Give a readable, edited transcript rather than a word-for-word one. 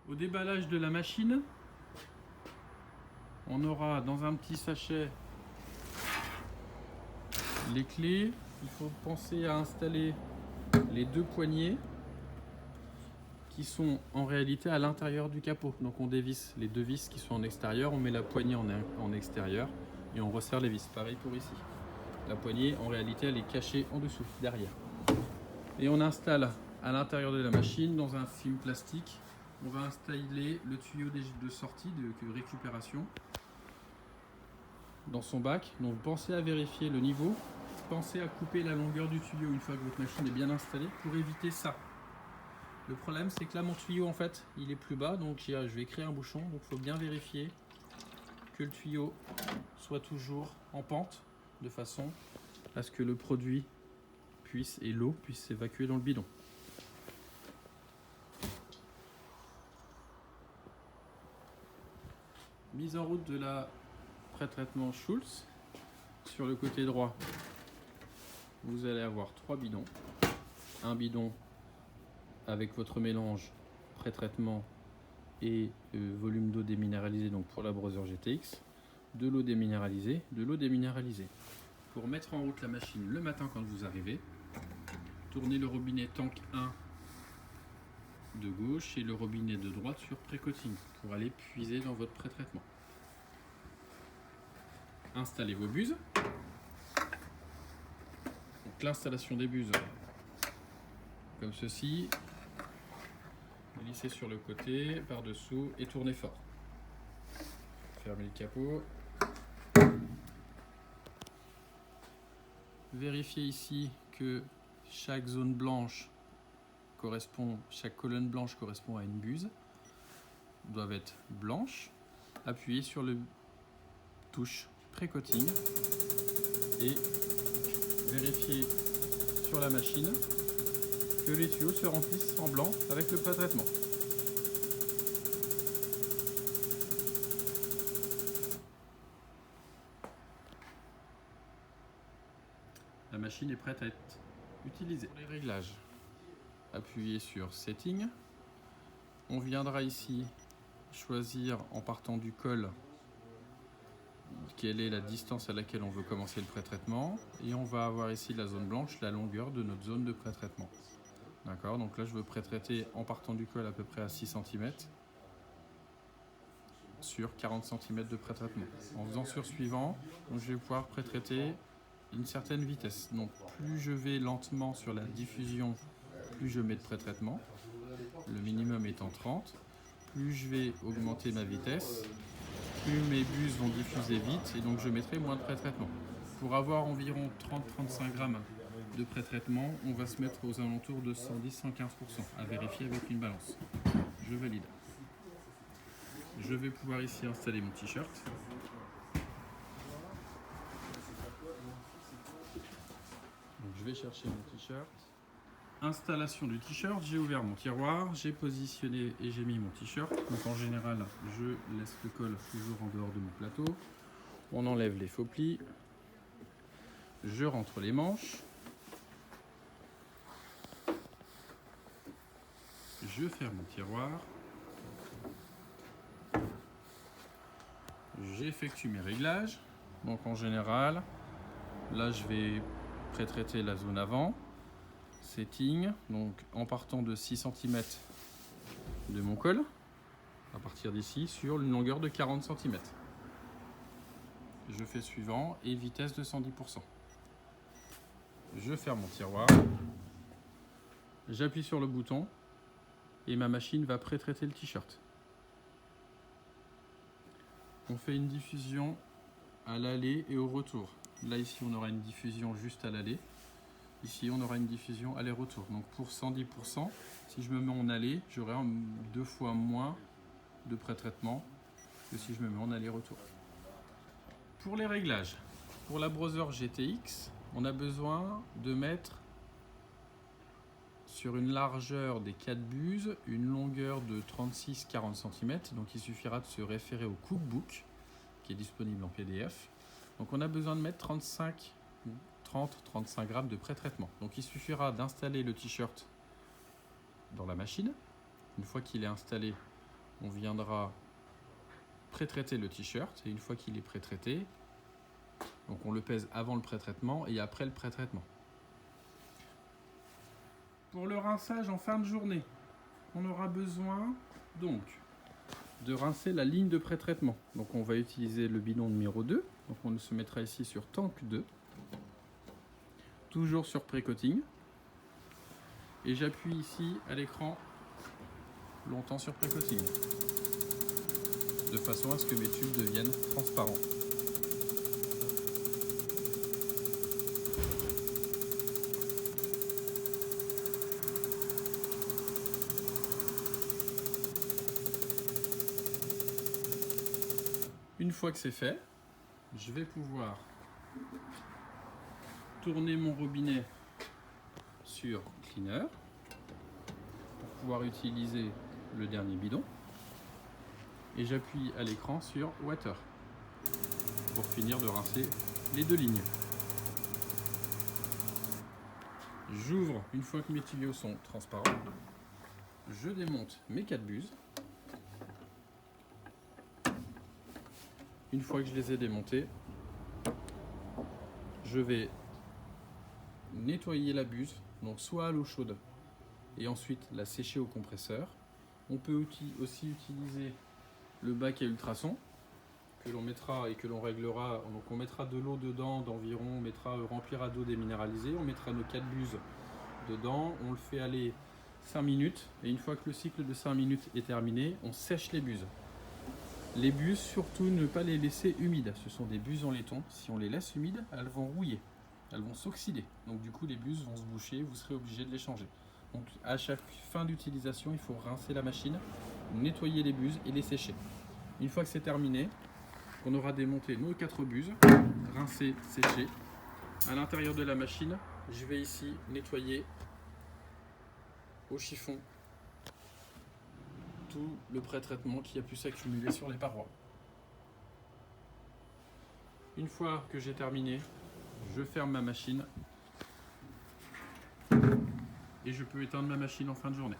Au déballage de la machine, on aura dans un petit sachet les clés. Il faut penser à installer les deux poignées qui sont en réalité à l'intérieur du capot. Donc on dévisse les deux vis qui sont en extérieur, on met la poignée en extérieur et on resserre les vis. Pareil pour ici. La poignée en réalité elle est cachée en dessous, derrière. Et on installe à l'intérieur de la machine, dans un film plastique, on va installer le tuyau de sortie de récupération dans son bac. Donc pensez à vérifier le niveau, pensez à couper la longueur du tuyau une fois que votre machine est bien installée pour éviter ça. Le problème c'est que là mon tuyau en fait il est plus bas, donc je vais créer un bouchon, donc il faut bien vérifier que le tuyau soit toujours en pente de façon à ce que le produit et l'eau puisse s'évacuer dans le bidon. Mise en route de la pré-traitement Schultz. Sur le côté droit, vous allez avoir 3 bidons. Un bidon avec votre mélange pré-traitement et volume d'eau déminéralisée, donc pour la Brother GTX. De l'eau déminéralisée, de l'eau déminéralisée. Pour mettre en route la machine le matin quand vous arrivez, tournez le robinet tank 1 de gauche et le robinet de droite sur pré-coating pour aller puiser dans votre pré-traitement. Installez vos buses. L'installation des buses comme ceci. Glissez sur le côté, par-dessous et tournez fort. Fermez le capot. Vérifiez ici que chaque zone blanche chaque colonne blanche correspond à une buse. Doivent être blanches. Appuyez sur le touche pré-coating et vérifiez sur la machine que les tuyaux se remplissent en blanc avec le pré-traitement. La machine est prête à être utilisée. Pour les réglages, appuyez sur Setting. On viendra ici choisir en partant du col quelle est la distance à laquelle on veut commencer le pré-traitement et on va avoir ici la zone blanche, la longueur de notre zone de pré-traitement. D'accord, donc là je veux pré-traiter en partant du col à peu près à 6 cm sur 40 cm de pré-traitement. En faisant sur suivant, donc je vais pouvoir pré-traiter une certaine vitesse. Donc plus je vais lentement sur la diffusion, plus je mets de pré-traitement, le minimum étant 30, plus je vais augmenter ma vitesse, plus mes buses vont diffuser vite et donc je mettrai moins de pré-traitement. Pour avoir environ 30-35 grammes de pré-traitement, on va se mettre aux alentours de 110-115%, à vérifier avec une balance. Je valide. Je vais pouvoir ici installer mon t-shirt. Donc je vais chercher mon t-shirt. Installation du t-shirt, j'ai ouvert mon tiroir, j'ai positionné et j'ai mis mon t-shirt. Donc en général, je laisse le col toujours en dehors de mon plateau. On enlève les faux plis. Je rentre les manches. Je ferme mon tiroir. J'effectue mes réglages. Donc en général, là je vais pré-traiter la zone avant. Setting, donc en partant de 6 cm de mon col, à partir d'ici, sur une longueur de 40 cm. Je fais suivant et vitesse de 110%. Je ferme mon tiroir, j'appuie sur le bouton et ma machine va pré-traiter le t-shirt. On fait une diffusion à l'aller et au retour. Là ici on aura une diffusion juste à l'aller. Ici, on aura une diffusion aller-retour. Donc pour 110%, si je me mets en aller, j'aurai 2 fois moins de pré-traitement que si je me mets en aller-retour. Pour les réglages, pour la Brother GTX, on a besoin de mettre sur une largeur des 4 buses, une longueur de 36-40 cm. Donc il suffira de se référer au cookbook qui est disponible en PDF. Donc on a besoin de mettre 30-35 grammes de pré-traitement. Donc il suffira d'installer le t-shirt dans la machine. Une fois qu'il est installé, on viendra pré-traiter le t-shirt. Et une fois qu'il est pré-traité, donc on le pèse avant le pré-traitement et après le pré-traitement. Pour le rinçage en fin de journée, on aura besoin donc de rincer la ligne de pré-traitement. Donc on va utiliser le bidon numéro 2. Donc on se mettra ici sur tank 2. Toujours sur pré-coating. Et j'appuie ici à l'écran longtemps sur pré-coating. De façon à ce que mes tubes deviennent transparents. Une fois que c'est fait, je vais pouvoir tourner mon robinet sur cleaner pour pouvoir utiliser le dernier bidon et j'appuie à l'écran sur water pour finir de rincer les deux lignes. J'ouvre une fois que mes tuyaux sont transparents, je démonte mes 4 buses. Une fois que je les ai démontés, je vais nettoyer la buse, donc soit à l'eau chaude et ensuite la sécher au compresseur. On peut aussi utiliser le bac à ultrasons que l'on mettra et que l'on réglera. Donc on mettra de l'eau dedans d'environ, on mettra remplira d'eau déminéralisée, on mettra nos 4 buses dedans, on le fait aller 5 minutes et une fois que le cycle de 5 minutes est terminé, on sèche les buses. Les buses, surtout ne pas les laisser humides. Ce sont des buses en laiton. Si on les laisse humides, elles vont rouiller. Elles vont s'oxyder. Donc du coup, les buses vont se boucher. Vous serez obligé de les changer. Donc à chaque fin d'utilisation, il faut rincer la machine, nettoyer les buses et les sécher. Une fois que c'est terminé, on aura démonté nos 4 buses, rincées, séchées. À l'intérieur de la machine, je vais ici nettoyer au chiffon tout le pré-traitement qui a pu s'accumuler sur les parois. Une fois que j'ai terminé, je ferme ma machine et je peux éteindre ma machine en fin de journée.